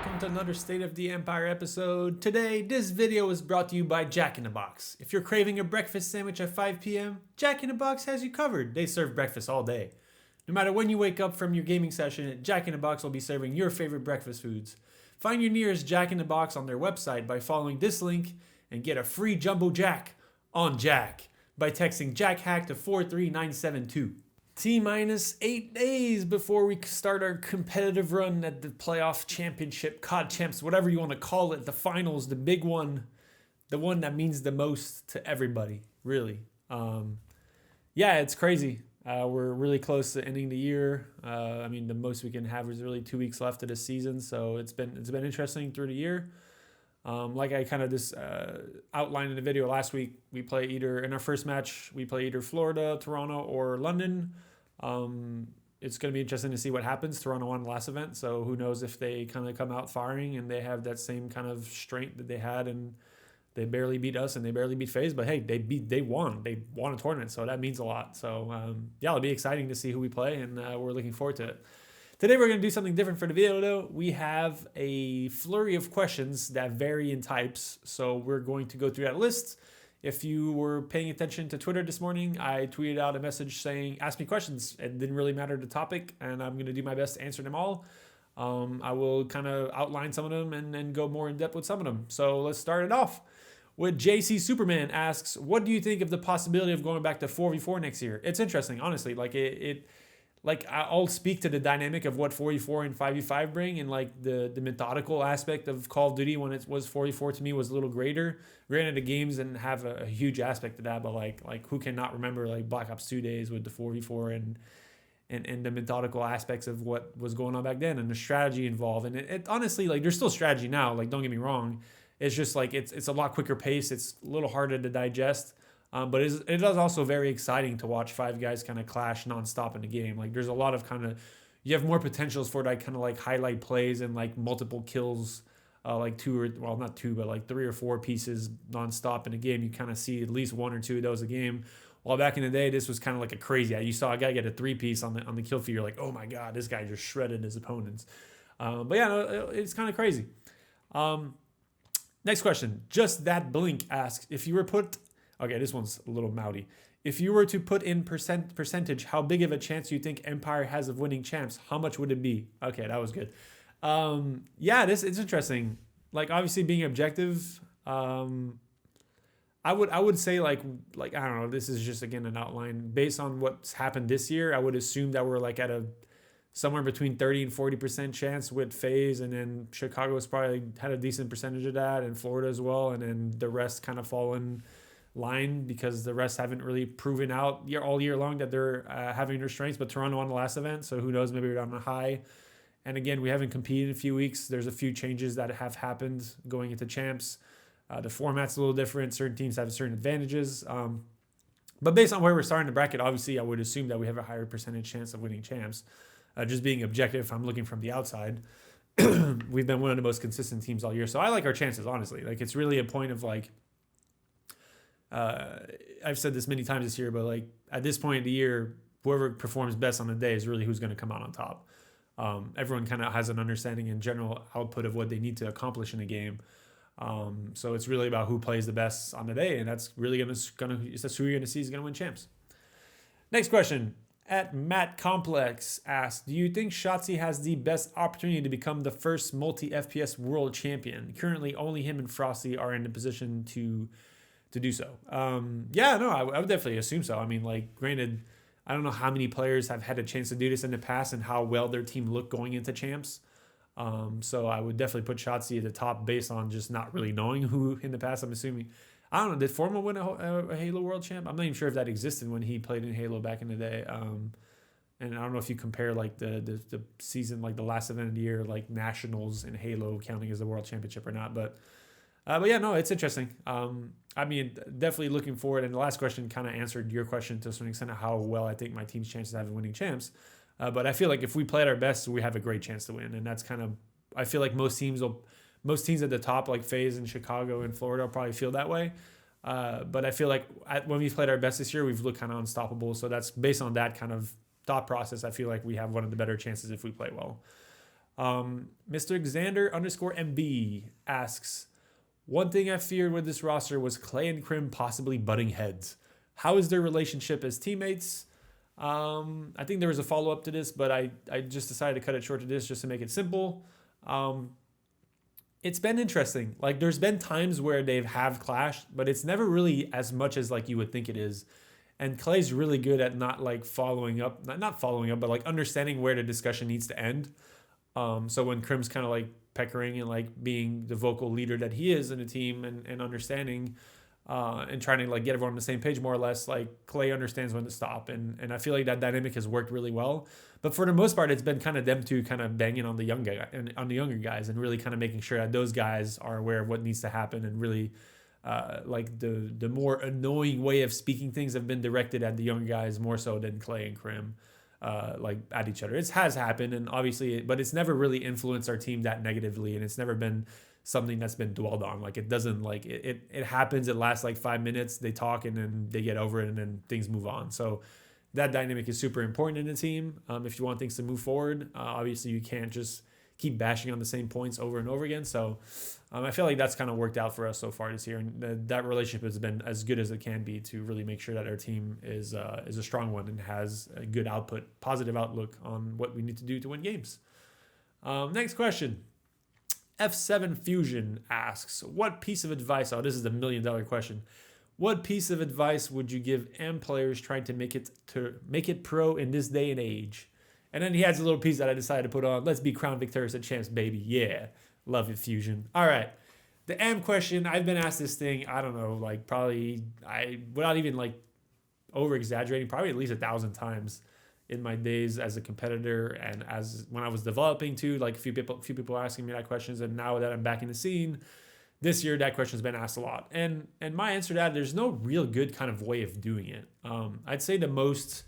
welcome to another State of the Empire episode. Today, this video is brought to you by Jack in the Box. If you're craving a breakfast sandwich at 5 p.m., Jack in the Box has you covered. They serve breakfast all day. No matter when you wake up from your gaming session, Jack in the Box will be serving your favorite breakfast foods. Find your nearest Jack in the Box on their website by following this link and get a free Jumbo Jack on Jack by texting JackHack to 43972. T-minus 8 days before we start our competitive run at the playoff championship, COD Champs, whatever you want to call it, the finals, the big one, the one that means the most to everybody, really. Yeah, it's crazy. We're really close to ending the year. The most we can have is really 2 weeks left of the season, so it's been interesting through the year. Like I kind of just outlined in the video last week, we play either in our first match, we play either Florida, Toronto, or London. It's going to be interesting to see what happens. Toronto won the last event, so who knows if they kind of come out firing and they have that same kind of strength that they had, and they barely beat us and they barely beat FaZe, but hey, they won a tournament, so that means a lot. So yeah, it'll be exciting to see who we play, and we're looking forward to it. Today we're going to do something different for the video though. We have a flurry of questions that vary in types, so we're going to go through that list. If you were paying attention to Twitter this morning, I tweeted out a message saying, ask me questions. It didn't really matter the topic, and I'm going to do my best to answer them all. I will kind of outline some of them and then go more in depth with some of them. So let's start it off with JC Superman asks, what do you think of the possibility of going back to 4v4 next year? It's interesting, honestly. Like I'll speak to the dynamic of what 4v4 and 5v5 bring, and like the methodical aspect of Call of Duty when it was 4v4 to me was a little greater. Granted, the games didn't have a huge aspect to that, but like who cannot remember like Black Ops 2 days with the 4v4 and the methodical aspects of what was going on back then and the strategy involved. And it honestly, like there's still strategy now, like don't get me wrong. It's just like it's a lot quicker pace. It's a little harder to digest. But it is also very exciting to watch five guys kind of clash nonstop in the game. Like there's a lot of you have more potentials for that kind of like highlight plays and like multiple kills, like not two, but like 3 or 4 pieces nonstop in a game. You kind of see at least 1 or 2 of those a game. While back in the day, this was kind of like a crazy. You saw a guy get a 3-piece on the kill feed. You're like, oh my god, this guy just shredded his opponents. But yeah, it's kind of crazy. Next question. Just That Blink asks, if you were put... Okay, this one's a little mouthy. If you were to put in percentage, how big of a chance do you think Empire has of winning champs? How much would it be? Okay, that was good. Yeah, it's interesting. Like obviously being objective, I would say like I don't know. This is just again an outline based on what's happened this year. I would assume that we're like at a somewhere between 30 and 40% chance with FaZe, and then Chicago's probably had a decent percentage of that, and Florida as well, and then the rest kind of fall in line because the rest haven't really proven out all year long that they're having their strengths. But Toronto won the last event, so who knows, maybe we're on a high. And again, we haven't competed in a few weeks. There's a few changes that have happened going into champs. The format's a little different. Certain teams have certain advantages. But based on where we're starting the bracket, obviously I would assume that we have a higher percentage chance of winning champs. Just being objective, if I'm looking from the outside, we've been one of the most consistent teams all year. So I like our chances, honestly. Like it's really a point of like, I've said this many times this year, but like at this point of the year, whoever performs best on the day is really who's going to come out on top. Everyone kind of has an understanding and general output of what they need to accomplish in a game. So it's really about who plays the best on the day, and that's really that's who you're going to see is going to win champs. Next question. At Matt Complex asks, do you think Shotzi has the best opportunity to become the first multi-FPS world champion? Currently, only him and Frosty are in the position to do so. Yeah, no, I would definitely assume so. I mean, like, granted, I don't know how many players have had a chance to do this in the past and how well their team looked going into champs. So I would definitely put Shotzi at the top based on just not really knowing who in the past. I'm assuming, I don't know, did Forma win a Halo World Champ? I'm not even sure if that existed when he played in Halo back in the day. And I don't know if you compare like the season, like the last event of the year, like Nationals and Halo counting as the World Championship or not. But yeah, no, it's interesting. I mean, definitely looking forward. And the last question kind of answered your question to a certain extent of how well I think my team's chances have of winning champs. But I feel like if we play at our best, we have a great chance to win. And that's kind of, I feel like most teams at the top, like FaZe and Chicago and Florida, will probably feel that way. But I feel like when we played our best this year, we've looked kind of unstoppable. So that's based on that kind of thought process. I feel like we have one of the better chances if we play well. Mr. Xander _ MB asks, one thing I feared with this roster was Clay and Crim possibly butting heads. How is their relationship as teammates? I think there was a follow-up to this, but I just decided to cut it short to this just to make it simple. It's been interesting. Like, there's been times where they have clashed, but it's never really as much as like you would think it is. And Clay's really good at not like following up, not following up, but like understanding where the discussion needs to end. So when Crim's kind of like peckering and like being the vocal leader that he is in a team and understanding and trying to like get everyone on the same page more or less, like Clay understands when to stop. And I feel like that dynamic has worked really well. But for the most part, it's been kind of them two kind of banging on the younger guys and really kind of making sure that those guys are aware of what needs to happen, and really like the more annoying way of speaking things have been directed at the young guys more so than Clay and Crim like at each other. It has happened, and obviously, but it's never really influenced our team that negatively, and it's never been something that's been dwelled on. Like, it doesn't, like, it happens, it lasts like 5 minutes, they talk, and then they get over it, and then things move on. So that dynamic is super important in the team. If you want things to move forward, obviously you can't just keep bashing on the same points over and over again. So I feel like that's kind of worked out for us so far this year, and that relationship has been as good as it can be to really make sure that our team is a strong one and has a good output, positive outlook on what we need to do to win games. Next question. F7 Fusion asks, what piece of advice, this is the $1 million question. What piece of advice would you give AM players trying to make it pro in this day and age? And then he has a little piece that I decided to put on. Let's be crown victorious at champs, baby. Yeah. Love it, Fusion. All right. The AM question, I've been asked this thing, I don't know, like probably, without even like over exaggerating, probably at least 1,000 times in my days as a competitor, and as when I was developing too. Like, a few people asking me that questions, and now that I'm back in the scene this year, that question's been asked a lot. And my answer to that, there's no real good kind of way of doing it. I'd say the most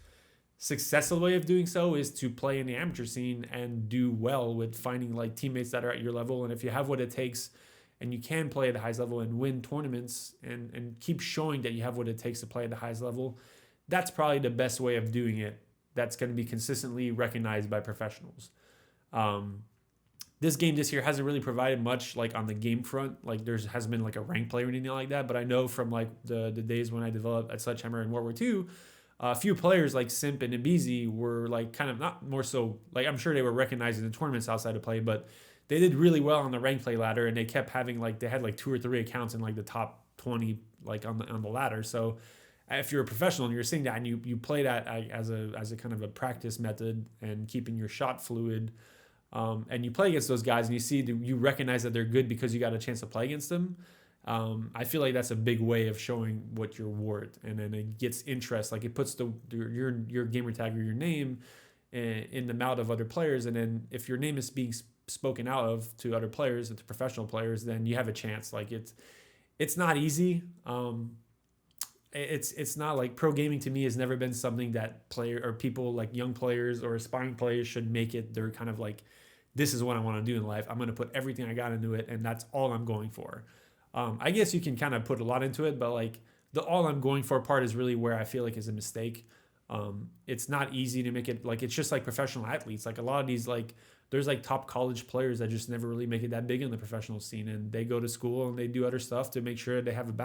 successful way of doing so is to play in the amateur scene and do well with finding like teammates that are at your level. And if you have what it takes and you can play at the highest level and win tournaments and keep showing that you have what it takes to play at the highest level, that's probably the best way of doing it. That's going to be consistently recognized by professionals. This game this year hasn't really provided much like on the game front. Like, hasn't been like a rank play or anything like that. But I know from like the days when I developed at Sledgehammer in World War II, a few players like Simp and Ibizi were like kind of not more so, like, I'm sure they were recognized in the tournaments outside of play, but they did really well on the rank play ladder, and they kept having like, they had like 2 or 3 accounts in like the top 20 like on the ladder. So if you're a professional and you're seeing that and you play that as a kind of a practice method and keeping your shot fluid, and you play against those guys and you recognize that they're good because you got a chance to play against them, I feel like that's a big way of showing what you're worth, and then it gets interest. Like, it puts your gamer tag or your name in the mouth of other players, and then if your name is being spoken out of to other players, to professional players, then you have a chance. Like, it's not easy. It's not like pro gaming to me has never been something that people like young players or aspiring players should make it. They're kind of like, this is what I want to do in life. I'm going to put everything I got into it, and that's all I'm going for. I guess you can kind of put a lot into it, but like the all I'm going for part is really where I feel like is a mistake. It's not easy to make it, like, it's just like professional athletes. Like, a lot of these, like, there's like top college players that just never really make it that big in the professional scene, and they go to school and they do other stuff to make sure they have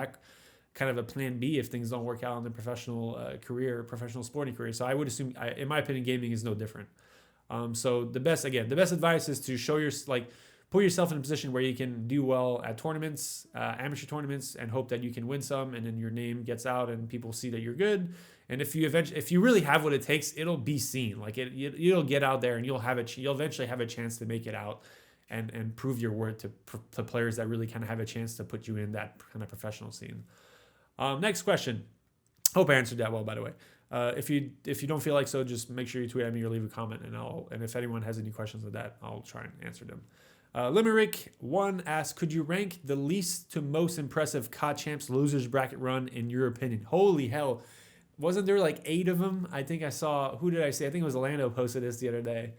kind of a plan B if things don't work out in their professional professional sporting career. So I would assume, in my opinion, gaming is no different. So the best advice is to put yourself in a position where you can do well at tournaments, amateur tournaments, and hope that you can win some, and then your name gets out and people see that you're good. And if you really have what it takes, it'll be seen. Like, you'll get out there and you'll eventually have a chance to make it out and prove your worth to players that really kind of have a chance to put you in that kind of professional scene. Next question. Hope I answered that well, by the way. If you don't feel like so, just make sure you tweet at me or leave a comment, and if anyone has any questions with that, I'll try and answer them. Limerick 1 asks, could you rank the least to most impressive COD Champs losers bracket run in your opinion? Holy hell. Wasn't there like 8 of them? I think I saw, who did I say? I think it was Orlando posted this the other day.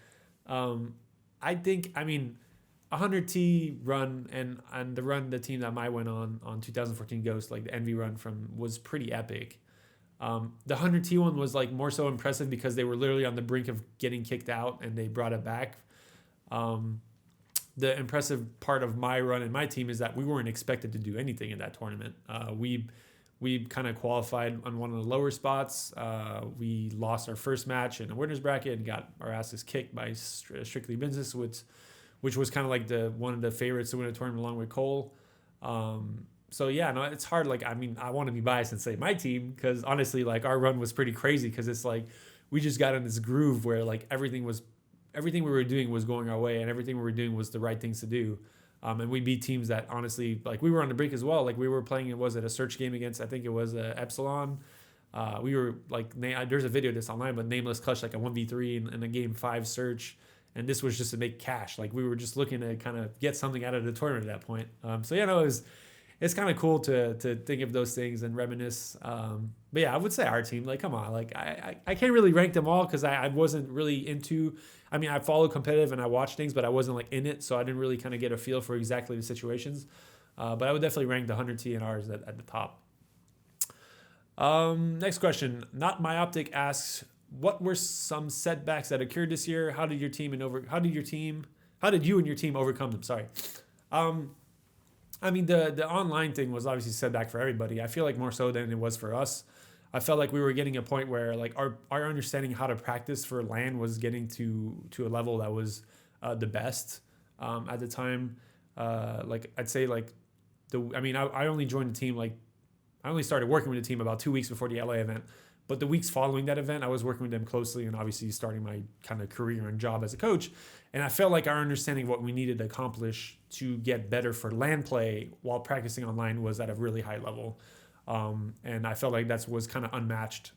I think, 100T run and the team that I went on 2014 Ghost, like the Envy run was pretty epic. The 100T one was like more so impressive because they were literally on the brink of getting kicked out and they brought it back. The impressive part of my run and my team is that we weren't expected to do anything in that tournament. We kind of qualified on one of the lower spots. We lost our first match in a winner's bracket and got our asses kicked by Strictly Business, which was kind of like one of the favorites to win a tournament along with Cole. So yeah, no, it's hard. Like, I mean, I want to be biased and say my team, because honestly, like, our run was pretty crazy, because it's like we just got in this groove where like everything we were doing was going our way, and everything we were doing was the right things to do. And we beat teams that honestly, like, we were on the brink as well. Like, we were playing, was it a search game against, I think it was Epsilon. We were like, there's a video that's online, but Nameless clutched like a 1v3 in a game 5 search. And this was just to make cash. Like, we were just looking to kind of get something out of the tournament at that point. So yeah, no, it's kind of cool to think of those things and reminisce. But yeah, I would say our team, like, come on, like, I can't really rank them all, because I wasn't really into, I mean, I follow competitive and I watch things, but I wasn't like in it, so I didn't really kind of get a feel for exactly the situations. But I would definitely rank the 100T and ours at the top. Next question. Not Myoptic asks, what were some setbacks that occurred this year? How did you and your team overcome them? Sorry. I mean, the online thing was obviously a setback for everybody. I feel like more so than it was for us. I felt like we were getting a point where like our understanding how to practice for LAN was getting to a level that was the best at the time. Like, I'd say like I only joined the team, like I only started working with the team about 2 weeks before the LA event. But the weeks following that event, I was working with them closely and obviously starting my kind of career and job as a coach. And I felt like our understanding of what we needed to accomplish to get better for LAN play while practicing online was at a really high level. And I felt like that was kind of unmatched,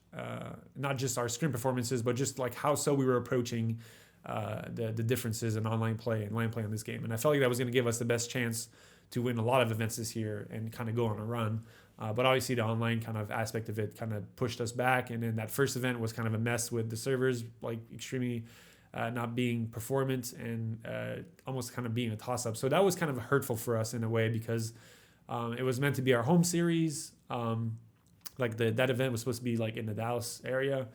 not just our screen performances, but just like how we were approaching the differences in online play and LAN play in this game. And I felt like that was going to give us the best chance to win a lot of events this year and kind of go on a run. But obviously the online kind of aspect of it kind of pushed us back. And then that first event was kind of a mess with the servers, like extremely not being performant and almost kind of being a toss-up. So that was kind of hurtful for us in a way, because it was meant to be our home series. Like that event was supposed to be like in the Dallas area.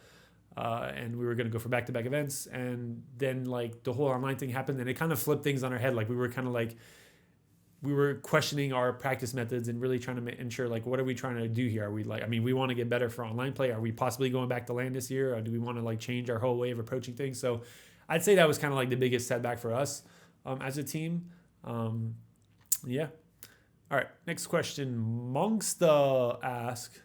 And we were going to go for back-to-back events. And then like the whole online thing happened, and it kind of flipped things on our head. Like we were questioning our practice methods and really trying to ensure, like, what are we trying to do here? Are we like, I mean, we want to get better for online play. Are we possibly going back to LAN this year? Or do we want to like change our whole way of approaching things? So I'd say that was kind of like the biggest setback for us as a team. Yeah. All right. Next question. Monksta asks,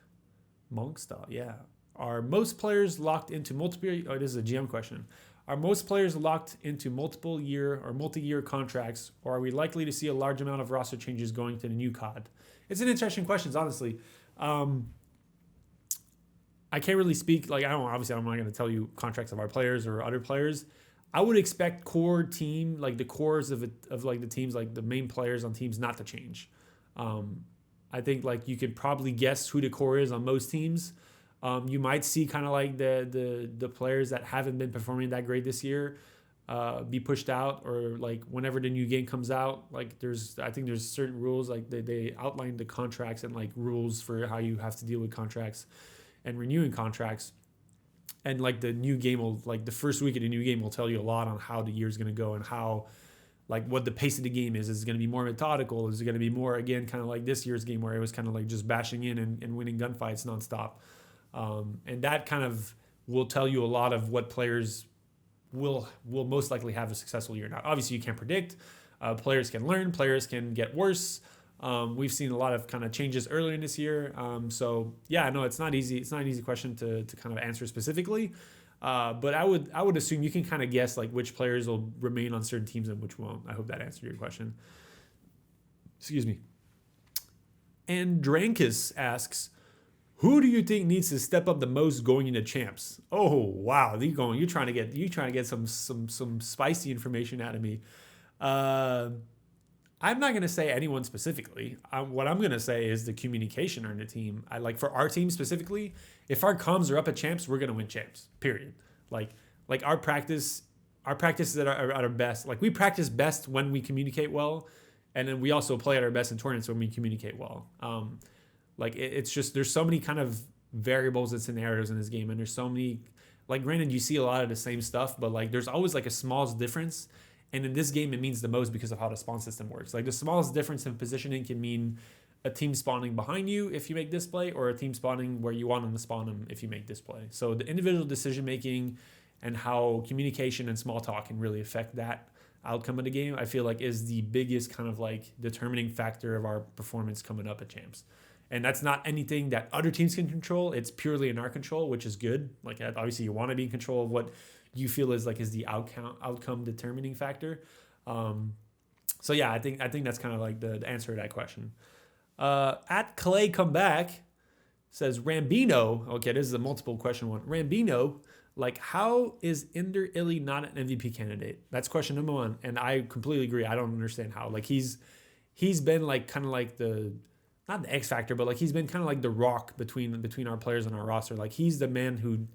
yeah. Are most players locked into multiple, this is a GM question. Are most players locked into multi-year contracts, or are we likely to see a large amount of roster changes going to the new COD? It's an interesting question, honestly. I can't really speak, like, I'm not going to tell you contracts of our players or other players. I would expect core team, like the cores of like the teams, like the main players on teams, not to change. I think like you could probably guess who the core is on most teams. You might see kind of like the players that haven't been performing that great this year be pushed out, or like whenever the new game comes out, like I think there's certain rules, like they outline the contracts and like rules for how you have to deal with contracts and renewing contracts. And like the new game the first week of the new game will tell you a lot on how the year's going to go and how, like, what the pace of the game is. Is it going to be more methodical? Is it going to be more, again, kind of like this year's game where it was kind of like just bashing in and winning gunfights nonstop? And that kind of will tell you a lot of what players will most likely have a successful year. Now, obviously, you can't predict. Players can learn. Players can get worse. We've seen a lot of kind of changes earlier in this year. So yeah, no, it's not easy. It's not an easy question to kind of answer specifically. But I would assume you can kind of guess like which players will remain on certain teams and which won't. I hope that answered your question. Excuse me. And Drankus asks, who do you think needs to step up the most going into champs? Oh wow, you're trying to get some spicy information out of me. I'm not going to say anyone specifically. What I'm going to say is the communication on the team. For our team specifically, if our comms are up at champs, we're going to win champs, period. Like our practice is at our best. Like, we practice best when we communicate well. And then we also play at our best in tournaments when we communicate well. It's just, there's so many kind of variables and scenarios in this game. And there's so many, like, granted, you see a lot of the same stuff, but like, there's always like a small difference. And in this game, it means the most because of how the spawn system works. Like the smallest difference in positioning can mean a team spawning behind you if you make this play, or a team spawning where you want them to spawn them if you make this play. So the individual decision making and how communication and small talk can really affect that outcome of the game, I feel like is the biggest kind of like determining factor of our performance coming up at Champs. And that's not anything that other teams can control. It's purely in our control, which is good. Like obviously you want to be in control of what you feel is the outcome determining factor. So yeah, I think that's kind of like the answer to that question. At Clay Comeback says Rambino. Okay, this is a multiple question one. Rambino, like how is Ender Illy not an MVP candidate? That's question number one. And I completely agree. I don't understand how. Like he's been like kind of like not the X factor, but like he's been kind of like the rock between our players and our roster. Like he's the man who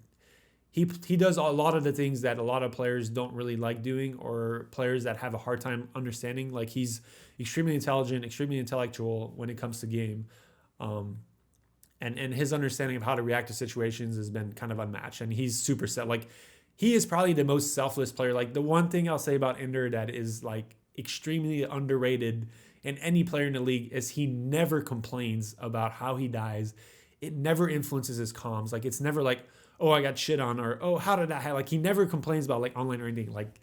he does a lot of the things that a lot of players don't really like doing, or players that have a hard time understanding. Like he's extremely intelligent, extremely intellectual when it comes to game. And his understanding of how to react to situations has been kind of unmatched. And he's super set. Like he is probably the most selfless player. Like the one thing I'll say about Ender that is like extremely underrated in any player in the league is he never complains about how he dies. It never influences his comms. Like it's never like, oh, I got shit on, or oh, how did that happen? Like he never complains about like online or anything. Like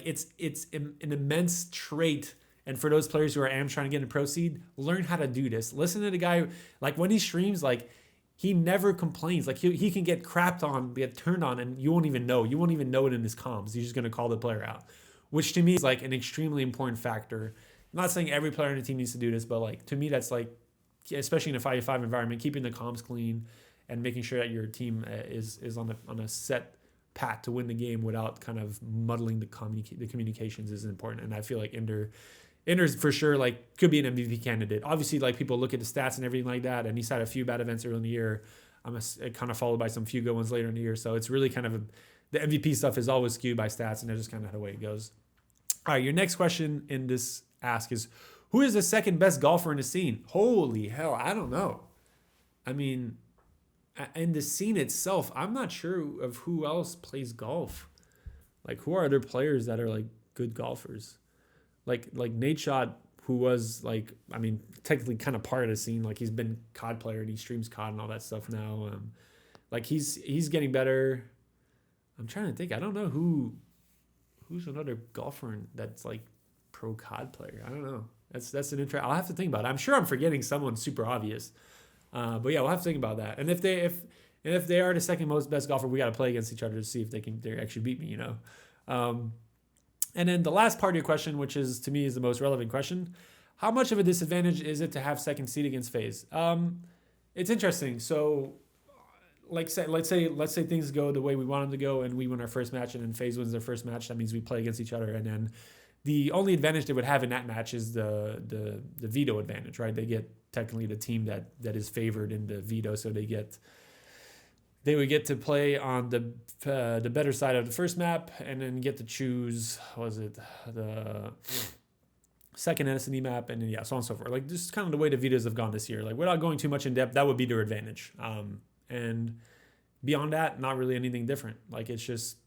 it's an immense trait. And for those players who are trying to get into pro seed, learn how to do this. Listen to the guy, like when he streams, like he never complains. Like he can get crapped on, get turned on, and you won't even know. You won't even know it in his comms. He's just going to call the player out, which to me is like an extremely important factor. I'm not saying every player on the team needs to do this, but like to me, that's like, especially in a 5v5 environment, keeping the comms clean and making sure that your team is on a set path to win the game without kind of muddling the communications is important. And I feel like Ender's for sure like could be an MVP candidate. Obviously, like people look at the stats and everything like that, and he's had a few bad events early in the year. Kind of followed by some few good ones later in the year. So it's really kind of the MVP stuff is always skewed by stats, and that's just kind of the way it goes. All right, your next question in this ask is, who is the second best golfer in the scene? Holy hell, I don't know. I mean, in the scene itself, I'm not sure of who else plays golf. Like, who are other players that are like good golfers? Like Nate Shot, who was like, I mean, technically kind of part of the scene. Like he's been COD player and he streams COD and all that stuff now. Like he's getting better. I'm trying to think. I don't know who's another golfer that's like pro COD player. I don't know. That's an interest. I'll have to think about it. I'm sure I'm forgetting someone super obvious. But yeah, we'll have to think about that. And if they are the second most best golfer, we got to play against each other to see if they actually beat me, you know. And then the last part of your question, which is to me is the most relevant question, how much of a disadvantage is it to have second seed against FaZe? It's interesting. So let's say things go the way we want them to go and we win our first match and then FaZe wins their first match. That means we play against each other, and then the only advantage they would have in that match is the veto advantage, right? They get technically the team that is favored in the veto, so they would get to play on the better side of the first map and then get to choose, the second SNE map, and then so on and so forth. Like, this is kind of the way the vetoes have gone this year. Like, without going too much in depth, that would be their advantage. And beyond that, not really anything different. Like, it's just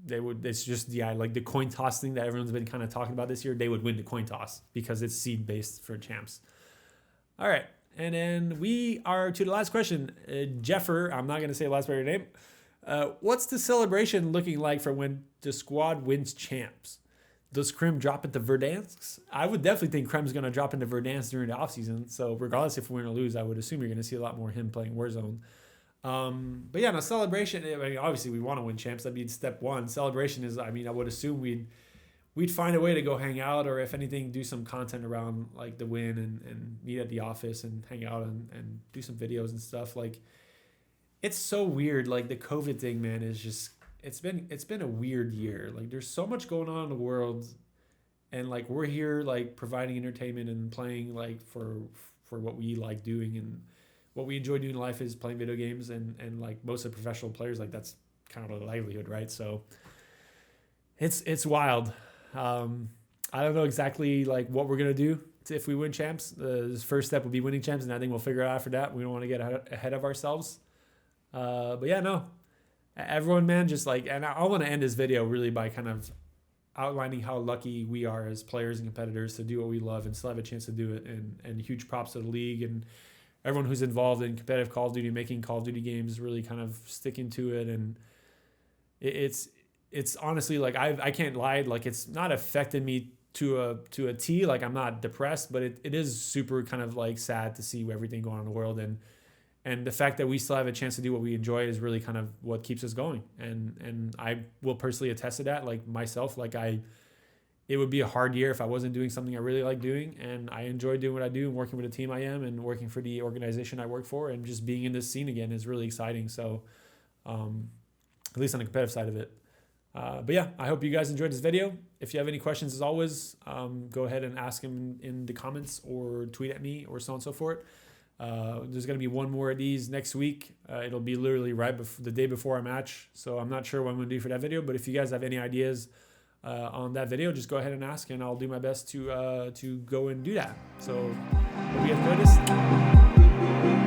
the coin toss thing that everyone's been kind of talking about this year. They would win the coin toss because it's seed based for champs. All right. And then we are to the last question. Jeffer, I'm not going to say the last part of your name. What's the celebration looking like for when the squad wins champs? Does Krim drop into Verdansk? I would definitely think Krim's going to drop into Verdansk during the offseason. So regardless if we win or lose, I would assume you're going to see a lot more him playing Warzone. But yeah, no, celebration, I mean, obviously we want to win champs. That'd be step one. Celebration is, I mean, I would assume we'd find a way to go hang out, or if anything, do some content around like the win and meet at the office and hang out and do some videos and stuff. Like, it's so weird. Like, the COVID thing, man, is just, it's been a weird year. Like, there's so much going on in the world, and like we're here like providing entertainment and playing like for what we like doing, and what we enjoy doing in life is playing video games, and like most of the professional players, like that's kind of a livelihood, right? So it's wild. I don't know exactly like what we're gonna do if we win champs. The first step will be winning champs, and I think we'll figure it out after that. We don't want to get ahead of ourselves. But yeah, no, everyone, man, just like, and I want to end this video really by kind of, outlining how lucky we are as players and competitors to do what we love and still have a chance to do it. And huge props to the league and everyone who's involved in competitive Call of Duty, making Call of Duty games, really kind of sticking to it. And it's honestly, like, I can't lie, like, it's not affected me to a T. Like, I'm not depressed, but it is super kind of like sad to see everything going on in the world. And the fact that we still have a chance to do what we enjoy is really kind of what keeps us going. And I will personally attest to that, like myself, like it would be a hard year if I wasn't doing something I really like doing. And I enjoy doing what I do and working with the team I am and working for the organization I work for, and just being in this scene again is really exciting. So at least on the competitive side of it. But yeah, I hope you guys enjoyed this video. If you have any questions, as always, go ahead and ask them in the comments or tweet at me or so on and so forth. There's going to be one more of these next week. It'll be literally right before the day before our match. So I'm not sure what I'm going to do for that video, but if you guys have any ideas on that video, just go ahead and ask, and I'll do my best to go and do that. So hope you guys enjoyed this.